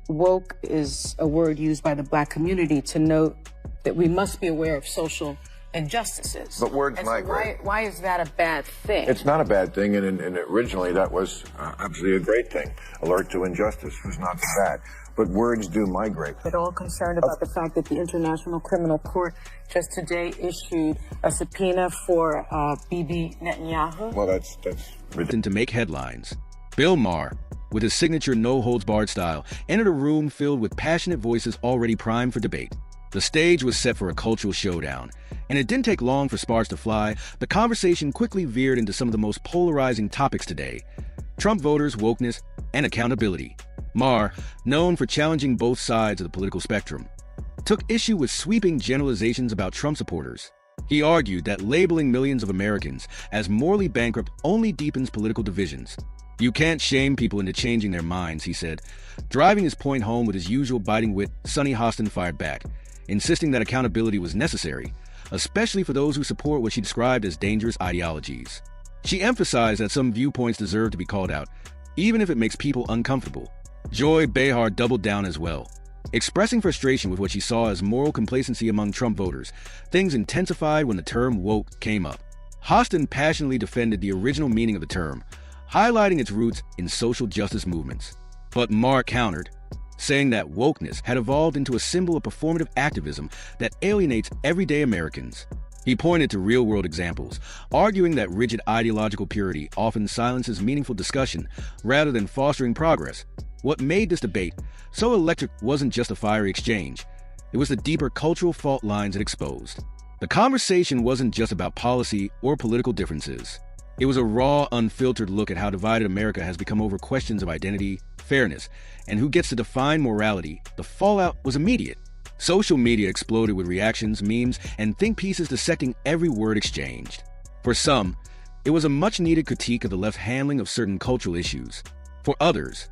woke is a word used by the Black community to note that we must be aware of social injustices. But words migrate. Why is that a bad thing? It's not a bad thing, and originally that was absolutely a great thing. Alert to injustice was not so bad. But words do migrate. But all concerned about the fact that the International Criminal Court just today issued a subpoena for Bibi Netanyahu. Well, that's ridiculous. To make headlines, Bill Maher, with his signature no-holds-barred style, entered a room filled with passionate voices already primed for debate. The stage was set for a cultural showdown, and it didn't take long for sparks to fly. The conversation quickly veered into some of the most polarizing topics today: Trump voters, wokeness, and accountability. Maher, known for challenging both sides of the political spectrum, took issue with sweeping generalizations about Trump supporters. He argued that labeling millions of Americans as morally bankrupt only deepens political divisions. You can't shame people into changing their minds, he said. Driving his point home with his usual biting wit, Sunny Hostin fired back, insisting that accountability was necessary, especially for those who support what she described as dangerous ideologies. She emphasized that some viewpoints deserve to be called out, even if it makes people uncomfortable. Joy Behar doubled down as well, expressing frustration with what she saw as moral complacency among Trump voters. Things intensified when the term woke came up. Hostin passionately defended the original meaning of the term, highlighting its roots in social justice movements. But Maher countered, saying that wokeness had evolved into a symbol of performative activism that alienates everyday Americans. He pointed to real-world examples, arguing that rigid ideological purity often silences meaningful discussion rather than fostering progress. What made this debate so electric wasn't just a fiery exchange. It was the deeper cultural fault lines it exposed. The conversation wasn't just about policy or political differences. It was a raw, unfiltered look at how divided America has become over questions of identity, fairness, and who gets to define morality. The fallout was immediate. Social media exploded with reactions, memes, and think pieces dissecting every word exchanged. For some, it was a much-needed critique of the left's handling of certain cultural issues. For others,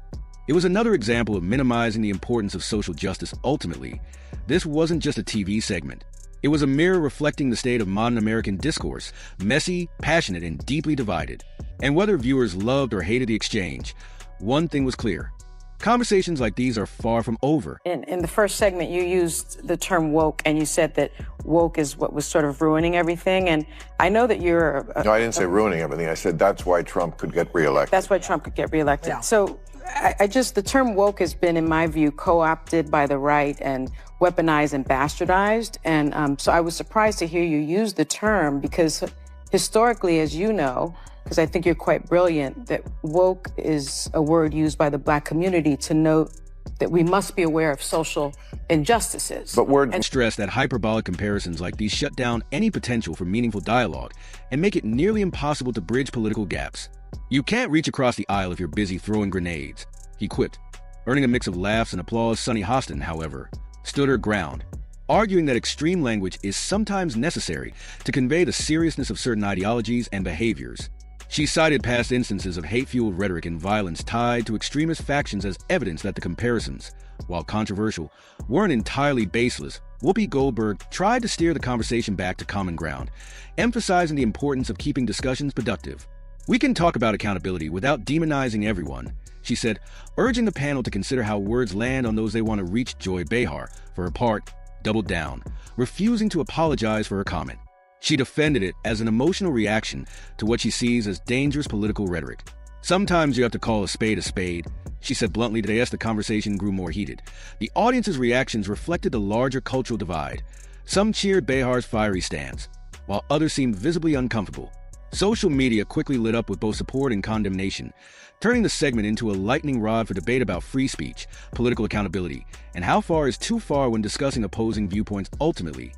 it was another example of minimizing the importance of social justice. Ultimately, this wasn't just a TV segment. It was a mirror reflecting the state of modern American discourse, messy, passionate, and deeply divided. And whether viewers loved or hated the exchange, one thing was clear: conversations like these are far from over. In the first segment, you used the term woke, and you said that woke is what was sort of ruining everything. And I know that you're... No, I didn't say ruining everything. I said that's why Trump could get reelected. That's why Trump could get reelected. Yeah. So the term woke has been, in my view, co-opted by the right and weaponized and bastardized. And so I was surprised to hear you use the term, because historically, as you know, because I think you're quite brilliant, that woke is a word used by the Black community to note that we must be aware of social injustices. But words... And stress that hyperbolic comparisons like these shut down any potential for meaningful dialogue and make it nearly impossible to bridge political gaps. You can't reach across the aisle if you're busy throwing grenades, he quipped. Earning a mix of laughs and applause, Sunny Hostin, however, stood her ground, arguing that extreme language is sometimes necessary to convey the seriousness of certain ideologies and behaviors. She cited past instances of hate-fueled rhetoric and violence tied to extremist factions as evidence that the comparisons, while controversial, weren't entirely baseless. Whoopi Goldberg tried to steer the conversation back to common ground, emphasizing the importance of keeping discussions productive. "We can talk about accountability without demonizing everyone," she said, urging the panel to consider how words land on those they want to reach. Joy Behar, for her part, doubled down, refusing to apologize for her comment. She defended it as an emotional reaction to what she sees as dangerous political rhetoric. "Sometimes you have to call a spade," she said bluntly today as the conversation grew more heated. The audience's reactions reflected the larger cultural divide. Some cheered Behar's fiery stance, while others seemed visibly uncomfortable. Social media quickly lit up with both support and condemnation, turning the segment into a lightning rod for debate about free speech, political accountability, and how far is too far when discussing opposing viewpoints. Ultimately,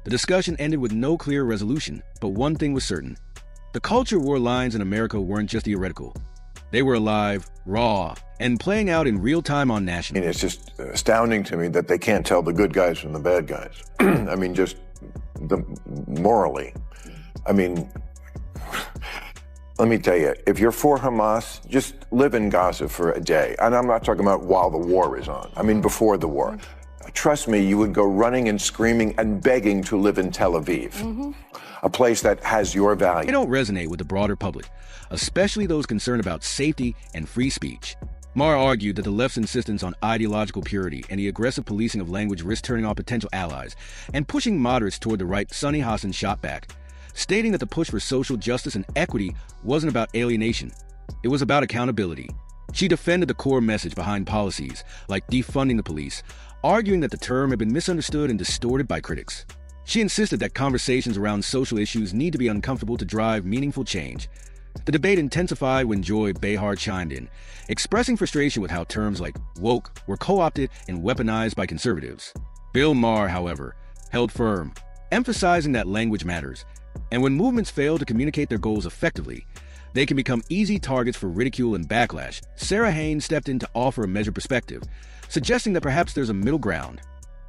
the discussion ended with no clear resolution, but one thing was certain: the culture war lines in America weren't just theoretical. They were alive, raw, and playing out in real time on national. I mean, it's just astounding to me that they can't tell the good guys from the bad guys. I mean, just morally. I mean, let me tell you, if you're for Hamas, just live in Gaza for a day. And I'm not talking about while the war is on. I mean, before the war. Trust me, you would go running and screaming and begging to live in Tel Aviv, a place that has your value. They don't resonate with the broader public, especially those concerned about safety and free speech. Maher argued that the left's insistence on ideological purity and the aggressive policing of language risked turning off potential allies and pushing moderates toward the right. Sunny Hostin shot back, stating that the push for social justice and equity wasn't about alienation. It was about accountability. She defended the core message behind policies like defunding the police, arguing that the term had been misunderstood and distorted by critics. She insisted that conversations around social issues need to be uncomfortable to drive meaningful change. The debate intensified when Joy Behar chimed in, expressing frustration with how terms like woke were co-opted and weaponized by conservatives. Bill Maher, however, held firm, emphasizing that language matters, and when movements fail to communicate their goals effectively, they can become easy targets for ridicule and backlash. Sarah Haynes stepped in to offer a measured perspective, suggesting that perhaps there's a middle ground,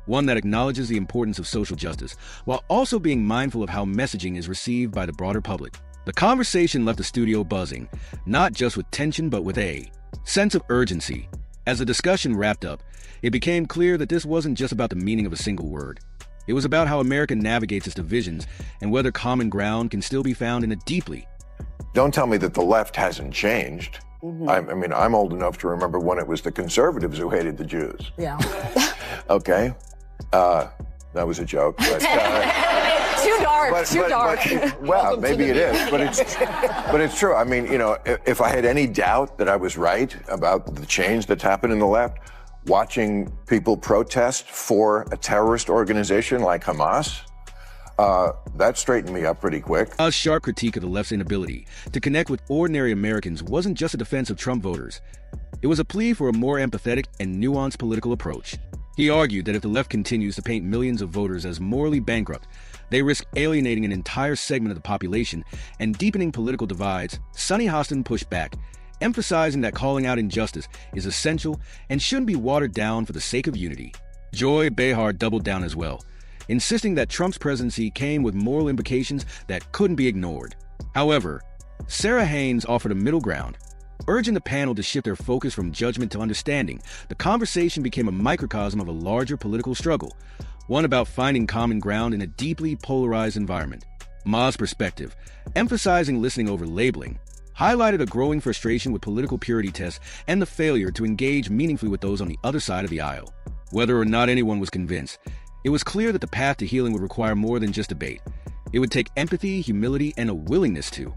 one that acknowledges the importance of social justice, while also being mindful of how messaging is received by the broader public. The conversation left the studio buzzing, not just with tension but with a sense of urgency. As the discussion wrapped up, it became clear that this wasn't just about the meaning of a single word. It was about how America navigates its divisions and whether common ground can still be found in a deeply. Don't tell me that the left hasn't changed. I mean, I'm old enough to remember when it was the conservatives who hated the Jews. Yeah. Okay. That was a joke. But, Too dark. Too dark. Well, maybe it is, but it's true. I mean, you know, if I had any doubt that I was right about the change that's happened in the left, watching people protest for a terrorist organization like Hamas, that straightened me up pretty quick. A sharp critique of the left's inability to connect with ordinary Americans wasn't just a defense of Trump voters. It was a plea for a more empathetic and nuanced political approach. He argued that if the left continues to paint millions of voters as morally bankrupt, they risk alienating an entire segment of the population and deepening political divides. Sunny Hostin pushed back, emphasizing that calling out injustice is essential and shouldn't be watered down for the sake of unity. Joy Behar doubled down as well, insisting that Trump's presidency came with moral implications that couldn't be ignored. However, Sarah Haynes offered a middle ground, urging the panel to shift their focus from judgment to understanding. The conversation became a microcosm of a larger political struggle, one about finding common ground in a deeply polarized environment. Ma's perspective, emphasizing listening over labeling, highlighted a growing frustration with political purity tests and the failure to engage meaningfully with those on the other side of the aisle. Whether or not anyone was convinced, it was clear that the path to healing would require more than just debate. It would take empathy, humility, and a willingness to